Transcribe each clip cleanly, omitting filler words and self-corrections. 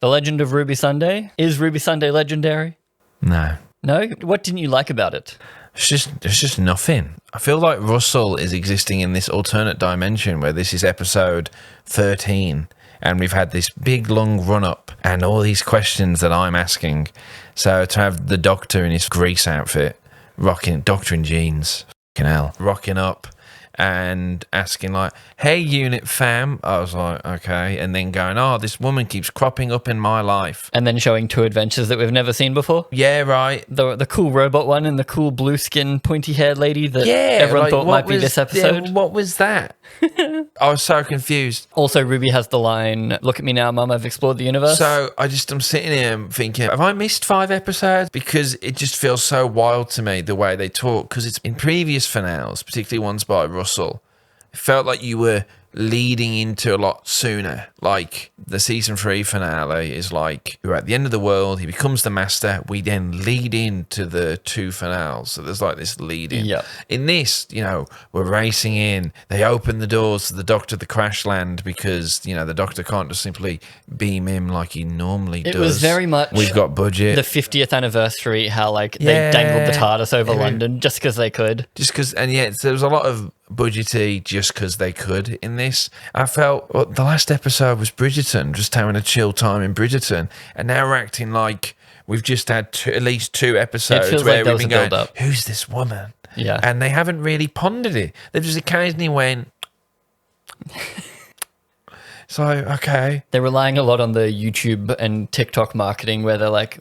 The Legend of Ruby Sunday. Is Ruby Sunday legendary? No. No? What didn't you like about it? It's just nothing. I feel like Russell is existing in this alternate dimension where this is episode 13 and we've had this big long run up and all these questions that I'm asking. So to have the Doctor in his Grease outfit, Doctor in jeans, fucking hell, rocking up and asking like, hey, unit fam. I was like, okay. And then going, oh, this woman keeps cropping up in my life. And then showing two adventures that we've never seen before. Yeah, right. The cool robot one and the cool blue skin pointy haired lady that everyone thought might be this episode. Yeah, what was that? I was so confused. Also, Ruby has the line, look at me now, Mum, I've explored the universe. So I'm sitting here thinking, have I missed 5 episodes? Because it just feels so wild to me, the way they talk. Because it's in previous finales, particularly ones by Russell, it felt like you were leading into a lot sooner. Like the season 3 finale is like, we're at the end of the world, he becomes the master, we then lead into the 2 finales. So there's like this lead in. Yep. In this, we're racing in, they open the doors to the Doctor, the crash land, because the Doctor can't just simply beam him like he normally does. It was very much we've got budget. The 50th anniversary, how they dangled the TARDIS over London just because they could. Just because, and yet there was a lot of budgety just because they could in this. I felt the last episode was Bridgerton, just having a chill time in Bridgerton, and now we're acting like we've just had at least 2 episodes where we've been going, who's this woman? Yeah. And they haven't really pondered it. They've just occasionally went... So, okay. They're relying a lot on the YouTube and TikTok marketing where they're like,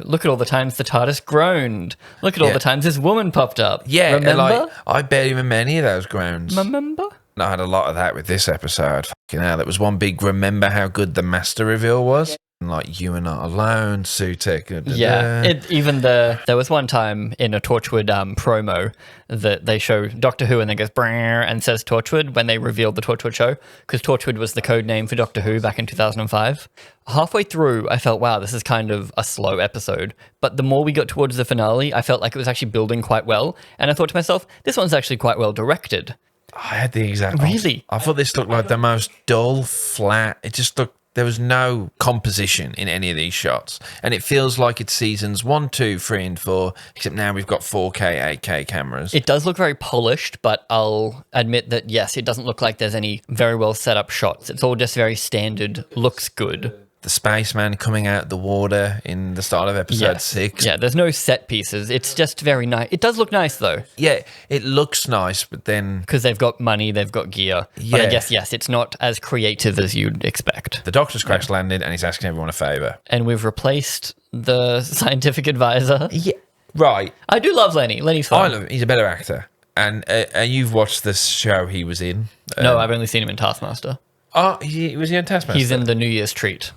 look at all the times the TARDIS groaned. Look at all the times this woman popped up. Yeah, remember? I barely remember any of those groans. Remember? I had a lot of that with this episode. Fucking hell, that was one big remember how good the master reveal was. Like, you are not alone, Sutekh. Yeah, there was one time in a Torchwood promo that they show Doctor Who and then goes brrr and says Torchwood when they revealed the Torchwood show, because Torchwood was the code name for Doctor Who back in 2005. Halfway through, I felt, wow, this is kind of a slow episode. But the more we got towards the finale, I felt like it was actually building quite well. And I thought to myself, this one's actually quite well directed. I had the exact... Really? I thought this looked like the most dull, flat... It just looked... There was no composition in any of these shots. And it feels like it's seasons 1, 2, 3, and 4, except now we've got 4K, 8K cameras. It does look very polished, but I'll admit that, yes, it doesn't look like there's any very well set up shots. It's all just very standard, looks good. The spaceman coming out the water in the start of episode 6. Yeah, there's no set pieces. It's just very nice. It does look nice, though. Yeah, it looks nice, but then... Because they've got money, they've got gear. Yeah. But I guess, yes, it's not as creative as you'd expect. The Doctor's crash landed and he's asking everyone a favour. And we've replaced the scientific advisor. Yeah, right. I do love Lenny. Lenny's fun. I love him. He's a better actor. And you've watched this show he was in? No, I've only seen him in Taskmaster. Oh, was he on Taskmaster? He's in The New Year's Treat.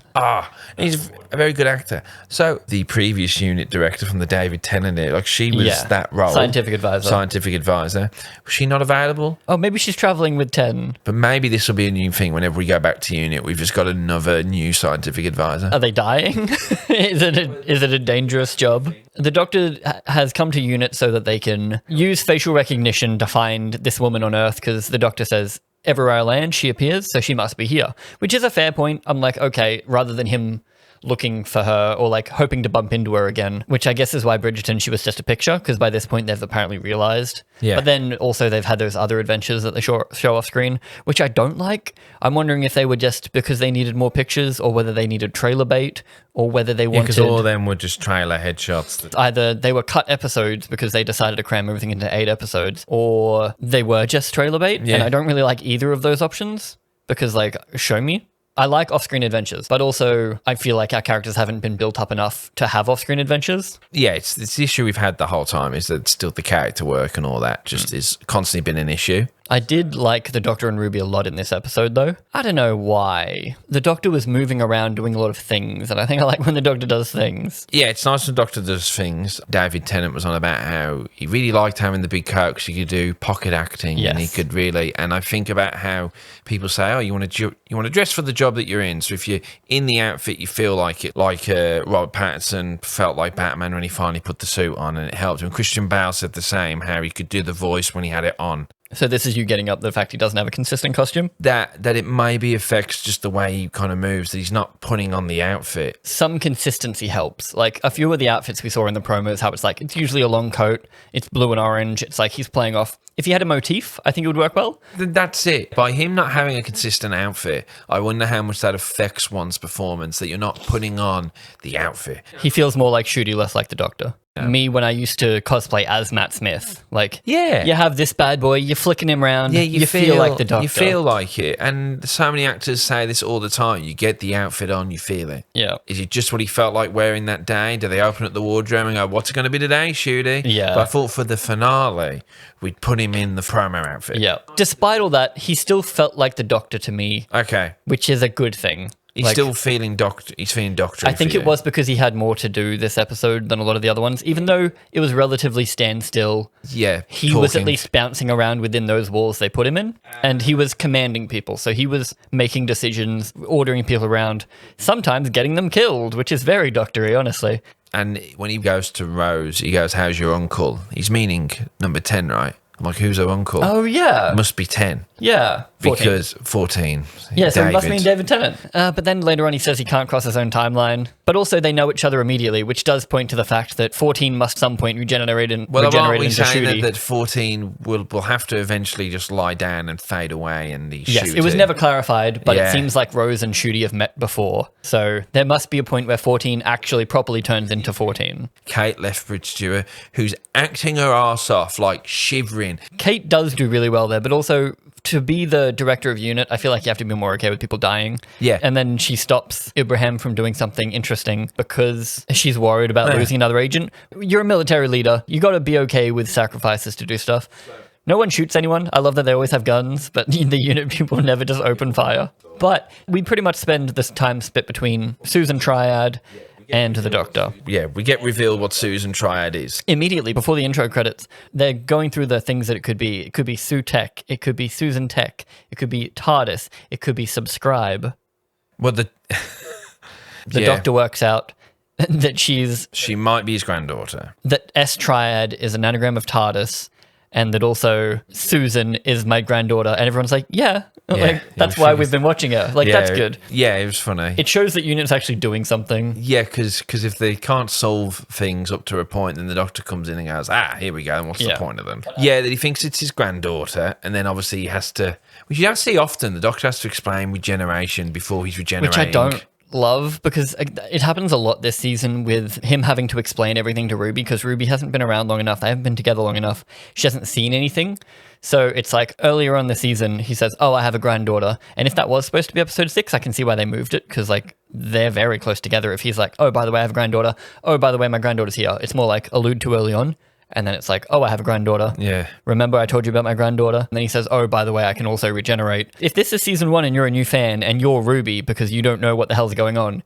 He's a very good actor. So the previous unit director from the David Tennant, like she was that role. Scientific advisor. Was she not available? Oh, maybe she's traveling with 10. But maybe this will be a new thing. Whenever we go back to unit, we've just got another new scientific advisor. Are they dying? Is it a dangerous job? The Doctor has come to unit so that they can use facial recognition to find this woman on Earth, because the Doctor says, everywhere I land, she appears, so she must be here. Which is a fair point. I'm like, okay, rather than him looking for her or like hoping to bump into her again, which I guess is why Bridgerton, she was just a picture, because by this point they've apparently realized. Yeah. But then also they've had those other adventures that they show off screen, which I don't like. I'm wondering if they were just because they needed more pictures, or whether they needed trailer bait, or whether they wanted... because all of them were just trailer headshots. Either they were cut episodes because they decided to cram everything into 8 episodes, or they were just trailer bait. Yeah. And I don't really like either of those options, because, like, show me. I like off-screen adventures, but also I feel like our characters haven't been built up enough to have off-screen adventures. Yeah, it's the issue we've had the whole time, is that still the character work and all that just is constantly been an issue. I did like the Doctor and Ruby a lot in this episode, though. I don't know why. The Doctor was moving around doing a lot of things, and I think I like when the Doctor does things. Yeah, it's nice when the Doctor does things. David Tennant was on about how he really liked having the big coat because he could do pocket acting, and he could really... And I think about how people say, oh, you want to dress for the job that you're in. So if you're in the outfit, you feel like it. Like Robert Pattinson felt like Batman when he finally put the suit on, and it helped him. Christian Bale said the same, how he could do the voice when he had it on. So this is you getting up the fact he doesn't have a consistent costume? That it maybe affects just the way he kind of moves, that he's not putting on the outfit. Some consistency helps. Like a few of the outfits we saw in the promos, how it's like, it's usually a long coat, it's blue and orange, it's like he's playing off. If he had a motif, I think it would work well. That's it. By him not having a consistent outfit, I wonder how much that affects one's performance, that you're not putting on the outfit. He feels more like Shooty, less like the Doctor. Yeah. Me, when I used to cosplay as Matt Smith, like, yeah, you have this bad boy, you're flicking him around, you feel like the Doctor. You feel like it. And so many actors say this all the time. You get the outfit on, you feel it. Yeah. Is it just what he felt like wearing that day? Do they open up the wardrobe and go, what's it going to be today, Shooty? Yeah. But I thought for the finale, we'd put him in the promo outfit. Yeah. Despite all that, he still felt like the Doctor to me. Okay. Which is a good thing. He's still feeling doctor. He's feeling doctory. I think it was because he had more to do this episode than a lot of the other ones. Even though it was relatively standstill, yeah, he was at least bouncing around within those walls they put him in, and he was commanding people. So he was making decisions, ordering people around, sometimes getting them killed, which is very doctory, honestly. And when he goes to Rose, he goes, "How's your uncle?" He's meaning number 10, right? I'm like, who's her uncle? Oh, yeah. Must be 10. Yeah. 14. Because 14. Yeah, so it must mean David Tennant. But then later on he says he can't cross his own timeline. But also they know each other immediately, which does point to the fact that 14 must some point regenerate into Shooty. That 14 will have to eventually just lie down and fade away and he's Yes, Shooty. It was never clarified, but it seems like Rose and Shooty have met before. So there must be a point where 14 actually properly turns into 14. Kate Lethbridge Stewart, who's acting her arse off, like shivering. Kate does do really well there, but also to be the director of unit, I feel like you have to be more okay with people dying. Yeah. And then she stops Ibrahim from doing something interesting because she's worried about losing another agent. You're a military leader. You got to be okay with sacrifices to do stuff. No one shoots anyone. I love that they always have guns, but the unit people never just open fire. But we pretty much spend this time split between Susan Triad and the Doctor. Yeah, we get revealed what Susan Triad is. Immediately, before the intro credits, they're going through the things that it could be. It could be Sutekh, it could be Susan Tech, it could be TARDIS, it could be Subscribe. Well, the Doctor works out that she might be his granddaughter. That S Triad is an anagram of TARDIS, and that also Susan is my granddaughter. And everyone's like, that's why we've been watching her. Like, that's good. Yeah, it was funny. It shows that unit's actually doing something. Yeah, because if they can't solve things up to a point, then the Doctor comes in and goes, here we go, and what's the point of them? Yeah, that he thinks it's his granddaughter, and then obviously he has to, which you don't see often, the Doctor has to explain regeneration before he's regenerating. Which I don't love, because it happens a lot this season with him having to explain everything to Ruby, because Ruby hasn't been around long enough. They haven't been together long enough. She hasn't seen anything. So it's like earlier on the season, he says, I have a granddaughter. And if that was supposed to be episode 6, I can see why they moved it, because like they're very close together. If he's like, by the way, I have a granddaughter. Oh, by the way, my granddaughter's here. It's more like allude to early on. And then it's like, I have a granddaughter. Yeah. Remember I told you about my granddaughter? And then he says, by the way, I can also regenerate. If this is season 1 and you're a new fan and you're Ruby because you don't know what the hell's going on,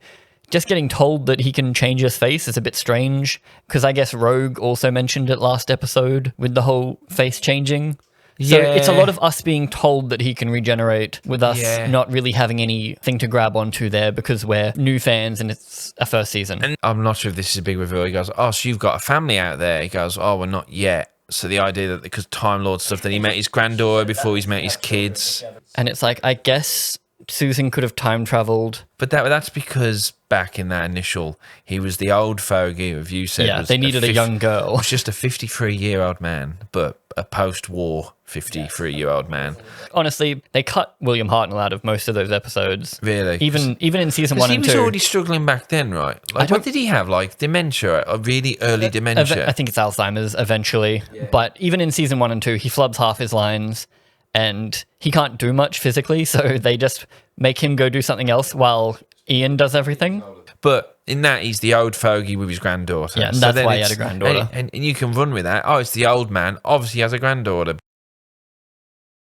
just getting told that he can change his face is a bit strange. Because I guess Rogue also mentioned it last episode with the whole face changing. So it's a lot of us being told that he can regenerate with us not really having anything to grab onto there because we're new fans and it's a first season. And I'm not sure if this is a big reveal. He goes, so you've got a family out there. He goes, we're not yet. So the idea that because Time Lord stuff, that he met his granddaughter before he's met his kids. And it's like, I guess Susan could have time traveled. But that's because back in that initial, he was the old fogey, as you said. Yeah, they needed a young girl. It was just a 53-year-old man, but a post-war 53-year-old man. Honestly, they cut William Hartnell out of most of those episodes. Really? Even in season 1 and 2. He was already struggling back then, right? Like, what did he have? Like dementia, a really early dementia? I think it's Alzheimer's eventually. Yeah. But even in season 1 and 2, he flubs half his lines and he can't do much physically, so they just make him go do something else while Ian does everything. But in that, he's the old fogey with his granddaughter. Yeah, and that's why he had a granddaughter. And you can run with that. It's the old man. Obviously, he has a granddaughter.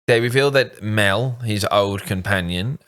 They reveal that Mel, his old companion,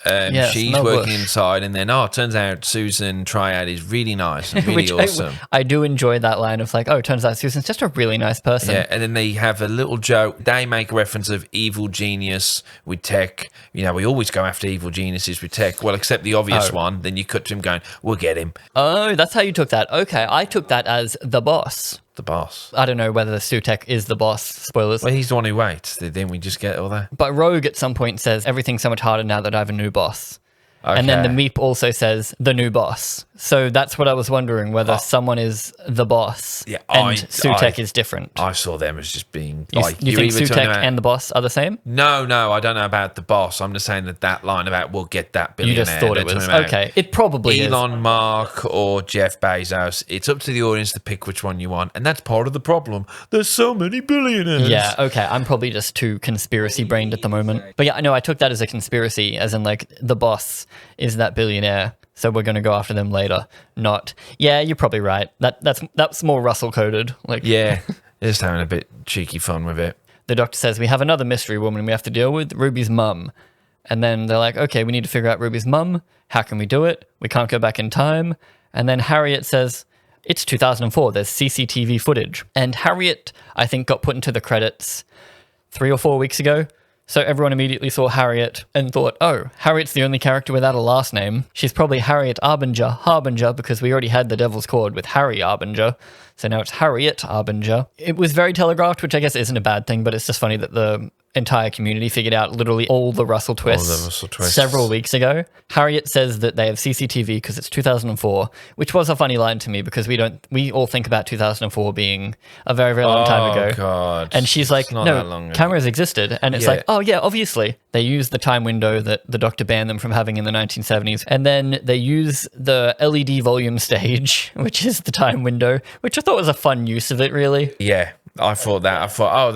she's working inside, and then, turns out Susan Triad is really nice and really awesome. I do enjoy that line of like, turns out Susan's just a really nice person. Yeah, and then they have a little joke. They make a reference of evil genius with tech. We always go after evil geniuses with tech. Well, except the obvious one. Then you cut to him going, we'll get him. Oh, that's how you took that. Okay, I took that as the boss. The boss. I don't know whether Sutekh is the boss. Spoilers. Well, he's the one who waits. Didn't we just get all that? But Rogue at some point says, everything's so much harder now that I have a new boss. Okay. And then the Meep also says, the new boss. So that's what I was wondering, whether someone is the boss and Sutekh is different. I saw them as just being You like... think Sutekh and the boss are the same? No, I don't know about the boss. I'm just saying that line about we'll get that billionaire. You just thought it was. Okay, it probably is. Elon Musk or Jeff Bezos. It's up to the audience to pick which one you want. And that's part of the problem. There's so many billionaires. Yeah, okay. I'm probably just too conspiracy brained at the moment. But yeah, no, I took that as a conspiracy, as in like the boss is that billionaire, so we're going to go after them later. Not, yeah, you're probably right. That's more Russell coded. Like, yeah, just having a bit cheeky fun with it. The doctor says, we have another mystery woman we have to deal with, Ruby's mum. And then they're like, okay, we need to figure out Ruby's mum. How can we do it? We can't go back in time. And then Harriet says, it's 2004. There's CCTV footage. And Harriet, I think, got put into the credits 3 or 4 weeks ago. So everyone immediately saw Harriet and thought, oh, Harriet's the only character without a last name. She's probably Harriet Harbinger, because we already had the Devil's Cord with Harry Arbinger. So now it's Harriet Arbinger. It was very telegraphed, which I guess isn't a bad thing, but it's just funny that the entire community figured out literally all the Russell twists several weeks ago. Harriet says that they have CCTV because it's 2004, which was a funny line to me because we all think about 2004 being a very, very long time ago. Oh, God. And she's like, no, cameras existed. And it's like, oh, yeah, obviously. They use the time window that the Doctor banned them from having in the 1970s. And then they use the LED volume stage, which is the time window, which I thought was a fun use of it, really. Yeah. I thought,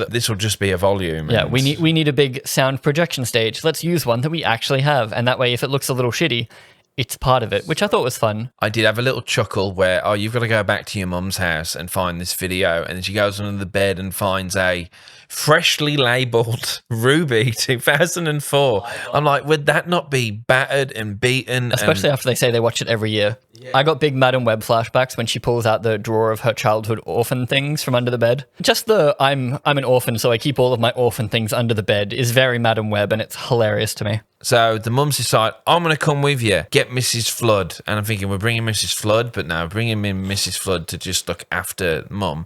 this will just be a volume. Yeah, we need a big sound projection stage. Let's use one that we actually have. And that way, if it looks a little shitty, it's part of it, which I thought was fun. I did have a little chuckle where, you've got to go back to your mum's house and find this video. And then she goes under the bed and finds a freshly labelled Ruby 2004. I'm like, would that not be battered and beaten? Especially after they say they watch it every year. Yeah. I got big Madam Web flashbacks when she pulls out the drawer of her childhood orphan things from under the bed. Just the I'm an orphan, so I keep all of my orphan things under the bed is very Madam Web, and it's hilarious to me. So the mums decide, I'm going to come with you, get Mrs. Flood. And I'm thinking, we're bringing Mrs. Flood, but no, bringing in Mrs. Flood to just look after Mum.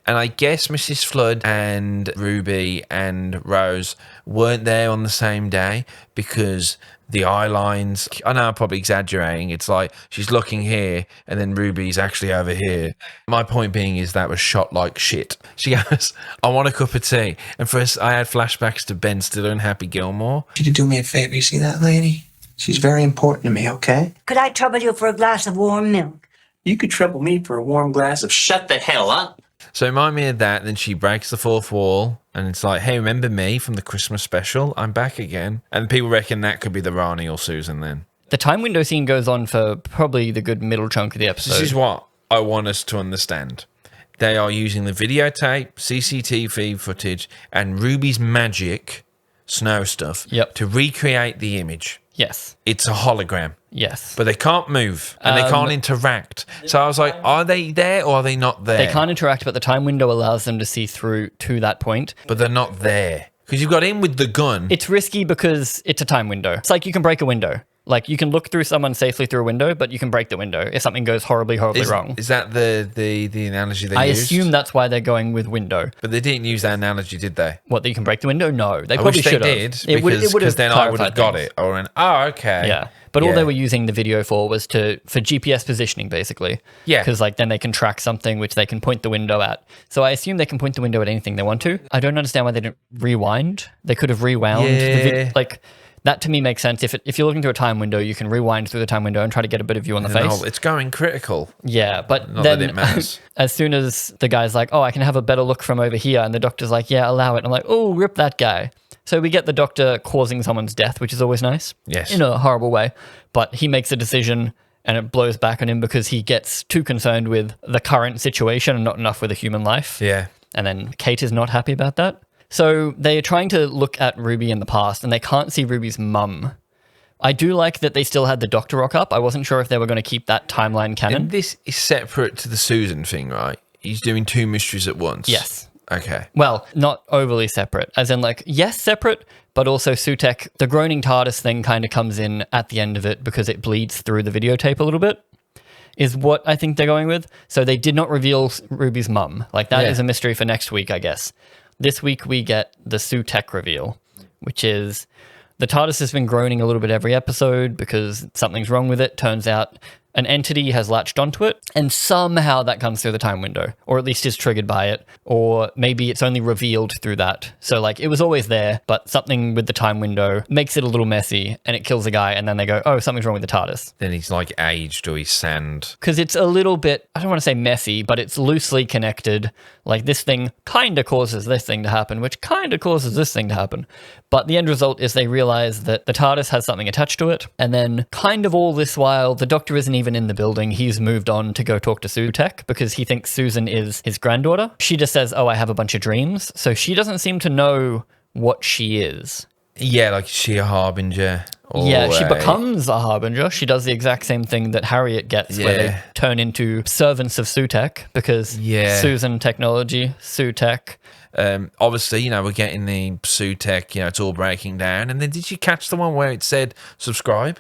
And I guess Mrs. Flood and Ruby and Rose weren't there on the same day because the eye lines, I know I'm probably exaggerating. It's like she's looking here and then Ruby's actually over here. My point being is that was shot like shit. She goes, I want a cup of tea. And first I had flashbacks to Ben Stiller and Happy Gilmore. Could you do me a favor? You see that lady? She's very important to me, okay? Could I trouble you for a glass of warm milk? You could trouble me for a warm glass of shut the hell up. So remind me of that. Then she breaks the fourth wall and it's like, hey, remember me from the Christmas special? I'm back again. And people reckon that could be the Rani or Susan then. The time window scene goes on for probably the good middle chunk of the episode. This is what I want us to understand. They are using the videotape, CCTV footage, and Ruby's magic, snow stuff, to recreate the image. Yes. It's a hologram. Yes. But they can't move and they can't interact. So I was like, are they there or are they not there? They can't interact, but the time window allows them to see through to that point. But they're not there. Because you've got him with the gun. It's risky because it's a time window. It's like you can break a window. Like you can look through someone safely through a window, but you can break the window if something goes horribly wrong. Is that the analogy they used? I assume that's why they're going with window. But they didn't use that analogy, did they? What, that you can break the window? No. They I probably wish they should have. did, because then I would have got it. Or okay. Yeah. But all they were using the video for was for GPS positioning, basically. Yeah. Because then they can track something which they can point the window at. So I assume they can point the window at anything they want to. I don't understand why they didn't rewind. They could have rewound the video. That to me makes sense. If you're looking through a time window, you can rewind through the time window and try to get a bit of view on the face. It's going critical. Yeah, but Not then that it matters. As soon as the guy's like, oh, I can have a better look from over here, and the doctor's like, yeah, allow it. I'm like, oh, rip that guy. So we get the doctor causing someone's death, which is always nice. Yes. In a horrible way. But he makes a decision and it blows back on him because he gets too concerned with the current situation and not enough with a human life. Yeah. And then Kate is not happy about that. So they are trying to look at Ruby in the past and they can't see Ruby's mum. I do like that they still had the doctor rock up. I wasn't sure if they were going to keep that timeline canon. And this is separate to the Susan thing, right? He's doing two mysteries at once. Yes. Okay. Well, not overly separate. As in, yes, separate, but also Sutekh, the groaning TARDIS thing kind of comes in at the end of it because it bleeds through the videotape a little bit. is what I think they're going with. So they did not reveal Ruby's mum. Like, that is a mystery for next week, I guess. This week we get the Sutekh reveal, which is the TARDIS has been groaning a little bit every episode because something's wrong with it. Turns out an entity has latched onto it, and somehow that comes through the time window, or at least is triggered by it, or maybe it's only revealed through that. So, like, it was always there, but something with the time window makes it a little messy, and it kills a guy, and then they go, oh, something's wrong with the TARDIS. Then he's like aged or he's sand. Because it's a little bit, I don't want to say messy, but it's loosely connected. Like, this thing kind of causes this thing to happen, which kind of causes this thing to happen. But the end result is they realize that the TARDIS has something attached to it, and then kind of all this while, the Doctor isn't even in the building. He's moved on to go talk to Sutekh because he thinks Susan is his granddaughter. She just says, oh, I have a bunch of dreams. So she doesn't seem to know what she is. Yeah, like, is she a harbinger? Yeah, she becomes a harbinger. She does the exact same thing that Harriet gets, where they turn into servants of Sutekh because Susan technology, Sutekh. Obviously, you know, we're getting the Sutekh, you know, it's all breaking down. And then did you catch the one where it said subscribe?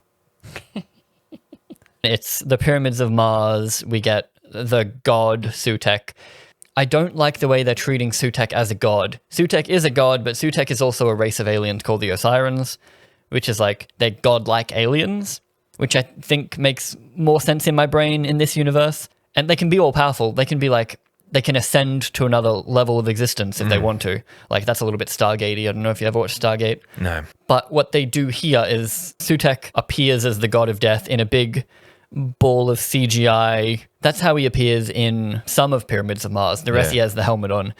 It's the pyramids of Mars. We get the god Sutekh. I don't like the way they're treating Sutekh as a god. Sutekh is a god, but Sutekh is also a race of aliens called the Osirans, which is like they're godlike aliens, which I think makes more sense in my brain in this universe. And they can be all powerful. They can be like, they can ascend to another level of existence if they want to. Like, that's a little bit Stargate-y. I don't know if you ever watched Stargate. No. But what they do here is Sutekh appears as the god of death in a big ball of CGI. That's how he appears in some of Pyramids of Mars. The rest he has the helmet on.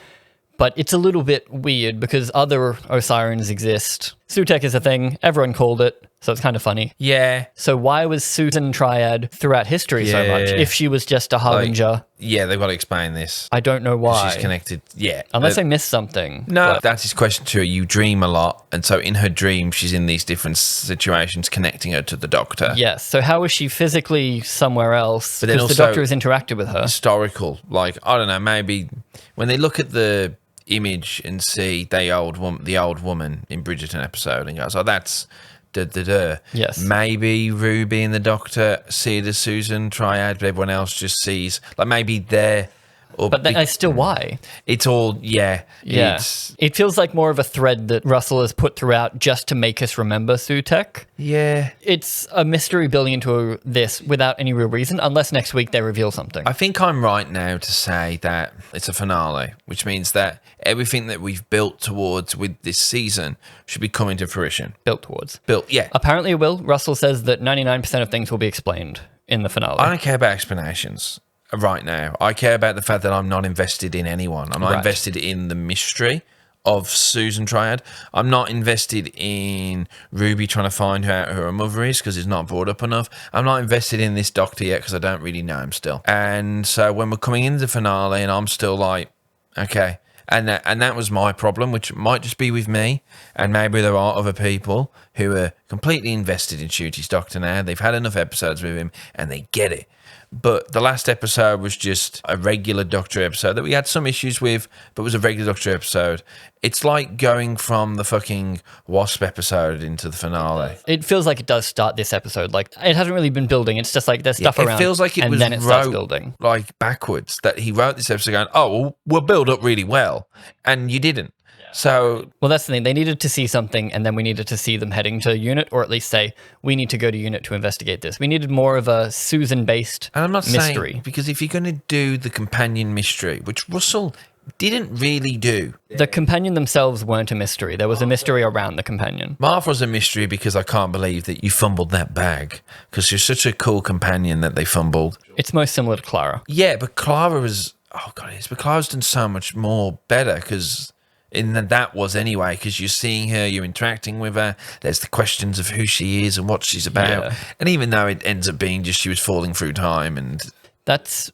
But it's a little bit weird because other Osirans exist. Sutekh is a thing. Everyone called it. So it's kind of funny. Yeah. So why was Susan Triad throughout history so much if she was just a harbinger? Like, yeah, they've got to explain this. I don't know why. She's connected. Yeah. Unless I missed something. No, that's his question to her. You dream a lot. And so in her dream, she's in these different situations connecting her to the Doctor. Yes. So how is she physically somewhere else? But then because the Doctor has interacted with her. Historical. Like, I don't know, maybe when they look at the image and see the old woman in Bridgerton episode and goes, oh, that's da-da-da. Yes. Maybe Ruby and the Doctor see the Susan Triad, but everyone else just sees, like, maybe they're... But then, still, why? It's all, Yeah. It feels like more of a thread that Russell has put throughout just to make us remember Sutekh. Yeah. It's a mystery building into this without any real reason, unless next week they reveal something. I think I'm right now to say that it's a finale, which means that everything that we've built towards with this season should be coming to fruition. Built towards. Yeah. Apparently it will. Russell says that 99% of things will be explained in the finale. I don't care about explanations right now. I care about the fact that I'm not invested in anyone. I'm not invested in the mystery of Susan Triad. I'm not invested in Ruby trying to find out who her mother is because it's not brought up enough. I'm not invested in this Doctor yet because I don't really know him still. And so when we're coming into the finale and I'm still like, okay. And that was my problem, which might just be with me. And maybe there are other people who are completely invested in Ncuti's Doctor now. They've had enough episodes with him and they get it. But the last episode was just a regular Doctor episode that we had some issues with, but was a regular Doctor episode. It's like going from the fucking Wasp episode into the finale. It feels like it does start this episode. Like, it hasn't really been building. It's just like there's stuff around. It feels like it and was then it starts building. Like backwards. That he wrote this episode going, oh, well, we'll build up really well. And you didn't. So, well, that's the thing. They needed to see something, and then we needed to see them heading to unit, or at least say, we need to go to unit to investigate this. We needed more of a Susan-based and I'm not mystery. Saying, because if you're going to do the companion mystery, which Russell didn't really do. The companion themselves weren't a mystery. There was a mystery around the companion. Martha's a mystery because I can't believe that you fumbled that bag, because you're such a cool companion that they fumbled. It's most similar to Clara. Yeah, but Clara was... Oh, God, it is. But Clara's done so much more better, because... that was anyway, because you're seeing her, you're interacting with her, there's the questions of who she is and what she's about. Yeah. And even though it ends up being just she was falling through time and... That's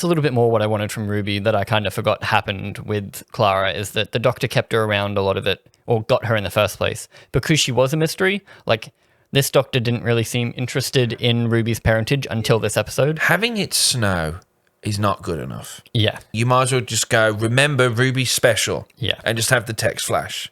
a little bit more what I wanted from Ruby that I kind of forgot happened with Clara, is that the Doctor kept her around a lot of it, or got her in the first place. Because she was a mystery, like, this Doctor didn't really seem interested in Ruby's parentage until this episode. Having it snow is not good enough. Yeah. You might as well just go, remember Ruby's special. Yeah. And just have the text flash.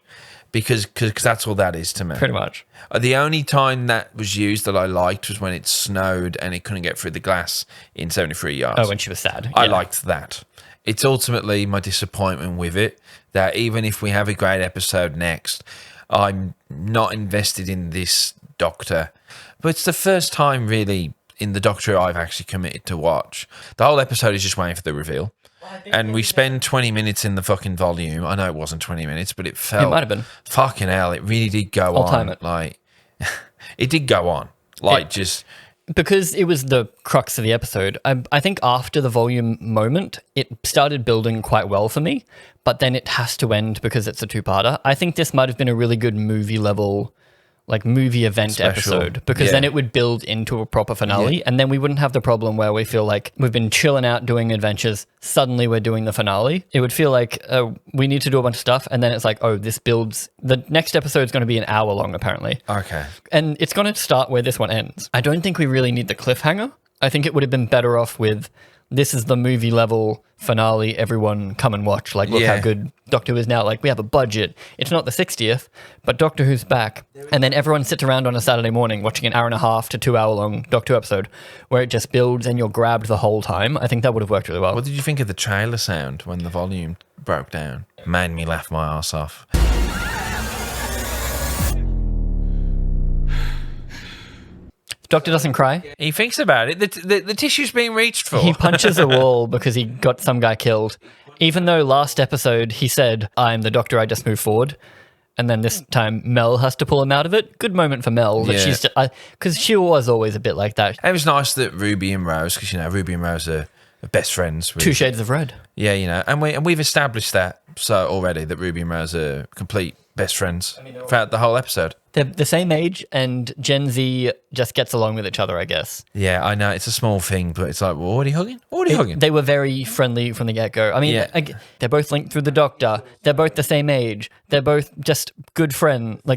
because that's all that is to me. Pretty much. The only time that was used that I liked was when it snowed and it couldn't get through the glass in 73 yards. Oh, when she was sad. I Yeah. liked that. It's ultimately my disappointment with it that even if we have a great episode next, I'm not invested in this Doctor. But it's the first time really in the Doctor I've actually committed to watch. The whole episode is just waiting for the reveal. And we spend 20 minutes in the fucking volume. I know it wasn't 20 minutes, but it felt... It might have been. Fucking hell, it really did go I'll on. time it. Like, it did go on. Like, just... Because it was the crux of the episode, I think after the volume moment, it started building quite well for me, but then it has to end because it's a two-parter. I think this might have been a really good movie level, like movie event Special. episode, because then it would build into a proper finale, and then we wouldn't have the problem where we feel like we've been chilling out doing adventures, suddenly we're doing the finale. It would feel like we need to do a bunch of stuff, and then it's like, oh, this builds... The next episode is going to be an hour long, apparently. Okay. And it's going to start where this one ends. I don't think we really need the cliffhanger. I think it would have been better off with, this is the movie level finale, everyone come and watch. Like, look how good Doctor Who is now. Like, we have a budget. It's not the 60th, but Doctor Who's back. And then everyone sits around on a Saturday morning watching an hour and a half to 2 hour long Doctor Who episode where it just builds and you're grabbed the whole time. I think that would have worked really well. What did you think of the trailer sound when the volume broke down? Made me laugh my arse off. Doctor doesn't cry. He thinks about it. The tissue's being reached for. He punches a wall because he got some guy killed. Even though last episode he said, I'm the Doctor, I just move forward. And then this time Mel has to pull him out of it. Good moment for Mel. That she's because she was always a bit like that. It was nice that Ruby and Rose, because, Ruby and Rose are best friends. Two shades of red. Yeah, and we've established that already, that Ruby and Rose are complete best friends throughout the whole episode. They're the same age, and Gen Z just gets along with each other, I guess. Yeah, I know. It's a small thing, but it's like, well, what are you hugging? What are you hugging? They were very friendly from the get-go. I mean, they're both linked through the Doctor. They're both the same age. They're both just good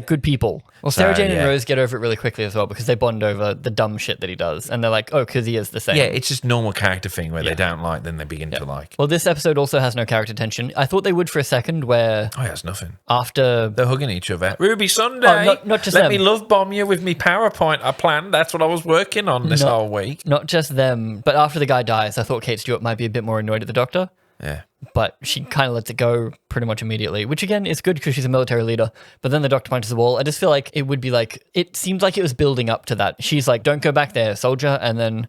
good people. Well, Sarah Jane and Rose get over it really quickly as well because they bond over the dumb shit that he does. And they're like, oh, because he is the same. Yeah, it's just normal character thing where they don't like, then they begin to like. Well, this episode also has no character tension. I thought they would for a second where... Oh, yeah, it's nothing. After... They're hugging each other. Ruby Sunday. Oh, not just Let them. me love bomb you with me PowerPoint I planned. That's what I was working on this whole week. Not just them, but after the guy dies, I thought Kate Stewart might be a bit more annoyed at the Doctor. Yeah. But she kind of lets it go pretty much immediately, which again is good because she's a military leader. But then the Doctor punches the wall. I just feel like it would be like, it seems like it was building up to that. She's like, don't go back there, soldier. And then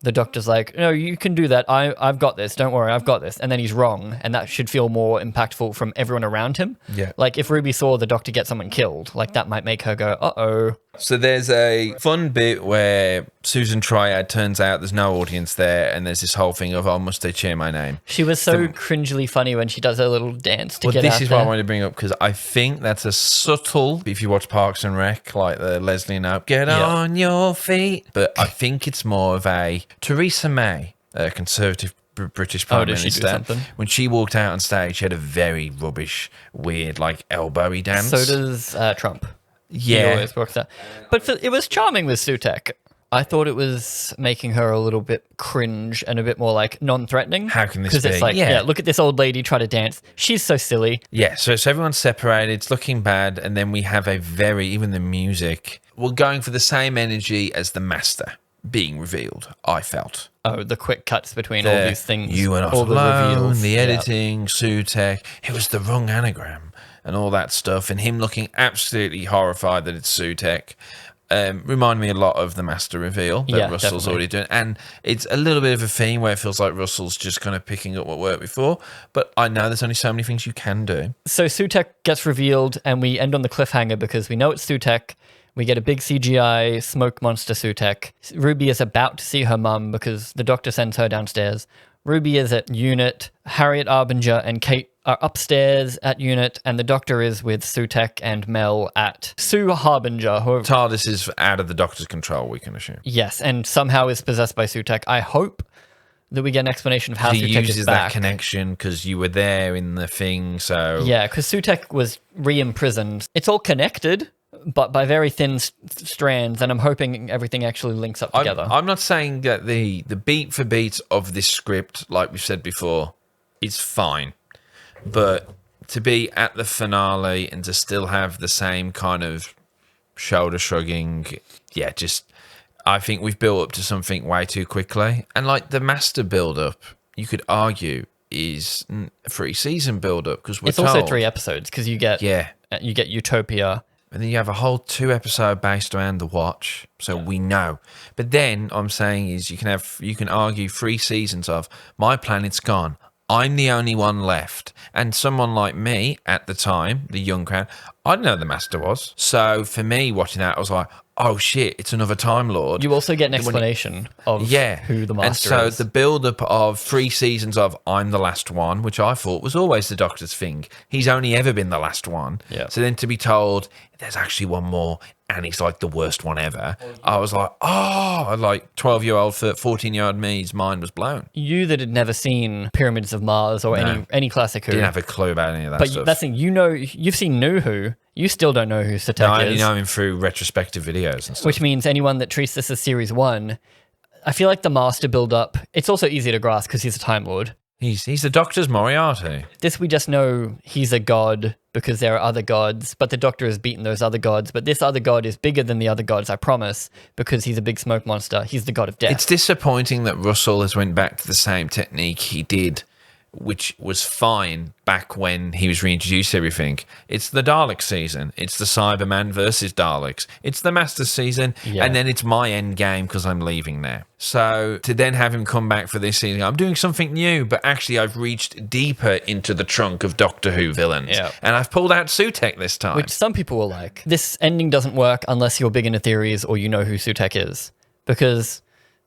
the Doctor's like, no, you can do that. I've got this. Don't worry, I've got this. And then he's wrong. And that should feel more impactful from everyone around him. Yeah. Like if Ruby saw the Doctor get someone killed, like that might make her go, uh-oh. So there's a fun bit where Susan Triad turns out there's no audience there, and there's this whole thing of, oh, must they cheer my name? She was so cringily funny when she does her little dance to get out this is there. what I wanted to bring up, because I think that's a subtle, if you watch Parks and Rec, like the Leslie Knope, get on your feet. But I think it's more of a Theresa May, a conservative British Prime did she do Minister. something? When she walked out on stage, she had a very rubbish, weird, like elbowy dance. So does Trump. Yeah. He always works out. But it was charming with Sutekh. I thought it was making her a little bit cringe and a bit more like non-threatening. How can this be? Because it's like, Yeah. look at this old lady try to dance. She's so silly. Yeah, so everyone's separated, it's looking bad, and then we have even the music, we're going for the same energy as the Master being revealed, I felt. Oh, the quick cuts between all these things. You were not all the alone, reveals. the editing, Sutekh, it was the wrong anagram, and all that stuff, and him looking absolutely horrified that it's Sutekh. Remind me a lot of the Master reveal that Russell's definitely already doing, and it's a little bit of a theme where it feels like Russell's just kind of picking up what worked before, but I know there's only so many things you can do. So Sutekh gets revealed and we end on the cliffhanger because we know it's Sutekh. We get a big CGI smoke monster Sutekh. Ruby is about to see her mum because the Doctor sends her downstairs. Ruby is at unit. Harriet Arbinger and Kate are upstairs at unit, and the Doctor is with Sutekh and Mel at Sue Harbinger. TARDIS is out of the Doctor's control, we can assume. Yes, and somehow is possessed by Sutekh. I hope that we get an explanation of how he Sutekh uses is that back. connection because you were there in the thing, so... Yeah, because Sutekh was re-imprisoned. It's all connected, but by very thin strands, and I'm hoping everything actually links up together. I'm not saying that the beat for beat of this script, like we've said before, is fine. But to be at the finale and to still have the same kind of shoulder shrugging, I think we've built up to something way too quickly. And like the master build up, you could argue is a 3-season build up because It's also 3 episodes because you get Utopia. And then you have a whole 2 episode based around the watch, so we know. But then I'm saying is you can argue 3 seasons of my planet's gone. I'm the only one left. And someone like me at the time, the young crowd, I didn't know the Master was. So for me watching that, I was like, oh shit, it's another Time Lord. You also get an explanation of who the Master is. And so the build-up of 3 seasons of I'm the last one, which I thought was always the Doctor's thing. He's only ever been the last one. Yeah. So then to be told there's actually one more and he's like the worst one ever, I was like, like 12-year-old, 14-year-old me's mind was blown. You that had never seen Pyramids of Mars or any classic Who. Didn't have a clue about any of that but stuff. That's the thing, you've seen New Who. You still don't know who Sutekh I only is. know him through retrospective videos and stuff. Which means anyone that treats this as Series 1, I feel like the Master build-up, it's also easy to grasp because he's a Time Lord. He's the Doctor's Moriarty. This we just know he's a god because there are other gods, but the Doctor has beaten those other gods. But this other god is bigger than the other gods, I promise, because he's a big smoke monster. He's the god of death. It's disappointing that Russell has went back to the same technique he did, which was fine back when he was reintroduced to everything. It's the Dalek season. It's the Cyberman versus Daleks. It's the Master season. Yeah. And then it's my end game because I'm leaving now. So to then have him come back for this season, I'm doing something new, but actually I've reached deeper into the trunk of Doctor Who villains. Yeah. And I've pulled out Sutekh this time. Which some people will like. This ending doesn't work unless you're big into theories or you know who Sutekh is. Because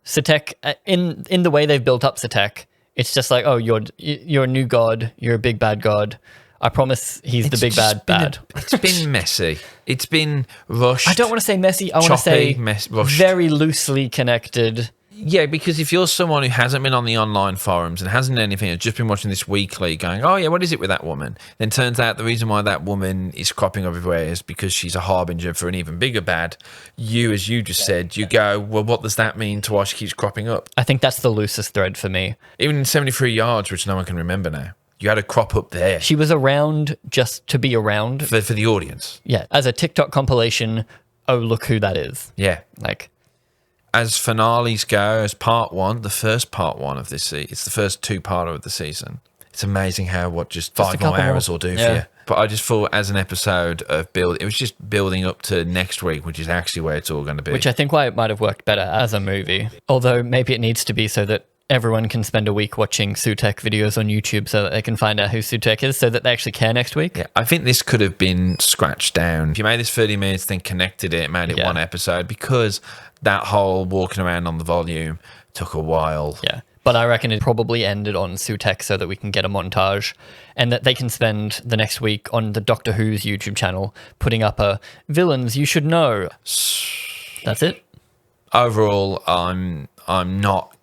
Sutekh, in the way they've built up Sutekh, it's just like, oh, you're a new god. You're a big bad god. I promise he's the big bad. It's been messy. It's been rushed. I don't want to say messy. I want to say rushed. very loosely connected. Yeah, because if you're someone who hasn't been on the online forums and hasn't done anything, has just been watching this weekly going, oh yeah, what is it with that woman? Then turns out the reason why that woman is cropping up everywhere is because she's a harbinger for an even bigger bad. You, as you just said, you go, well, what does that mean to why she keeps cropping up? I think that's the loosest thread for me. Even in 73 yards, which no one can remember now. You had to crop up there. She was around just to be around. For the audience. Yeah, as a TikTok compilation, oh, look who that is. Yeah. Like, as finales go, as part 1, the first part 1 of this season, it's the first 2-parter of the season. It's amazing how just 5 more hours will do for you. But I just thought as an episode of it was just building up to next week, which is actually where it's all going to be. which I think why it might have worked better as a movie. Although maybe it needs to be so that everyone can spend a week watching Sutekh videos on YouTube so that they can find out who Sutekh is so that they actually care next week. Yeah, I think this could have been scratched down. If you made this 30 minutes, then connected it, made it one episode, because that whole walking around on the volume took a while. Yeah. But I reckon it probably ended on Sutekh so that we can get a montage and that they can spend the next week on the Doctor Who's YouTube channel putting up a villains you should know. That's it. Overall, I'm not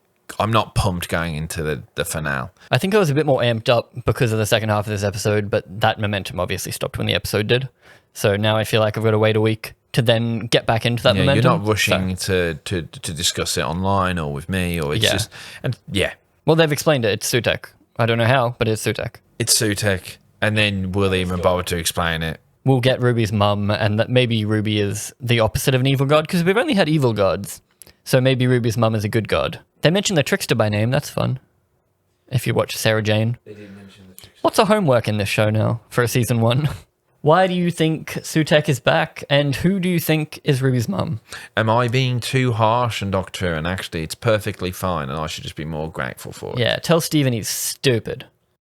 pumped going into the finale. I think I was a bit more amped up because of the second half of this episode, but that momentum obviously stopped when the episode did. So now I feel like I've got to wait a week to then get back into that momentum. You're not rushing to discuss it online or with me, or it's just... Well, they've explained it. It's Sutekh. I don't know how, but it's Sutekh. It's Sutekh. And then will they even bother to explain it? We'll get Ruby's mum, and that maybe Ruby is the opposite of an evil god, because we've only had evil gods. So maybe Ruby's mum is a good god. They mention the Trickster by name. That's fun. If you watch Sarah Jane. They did mention the Trickster. Lots of homework in this show now for season 1. Why do you think Sutekh is back, and who do you think is Ruby's mum? Am I being too harsh on Doctor Who? And actually, it's perfectly fine, and I should just be more grateful for it. Yeah, tell Steven he's stupid.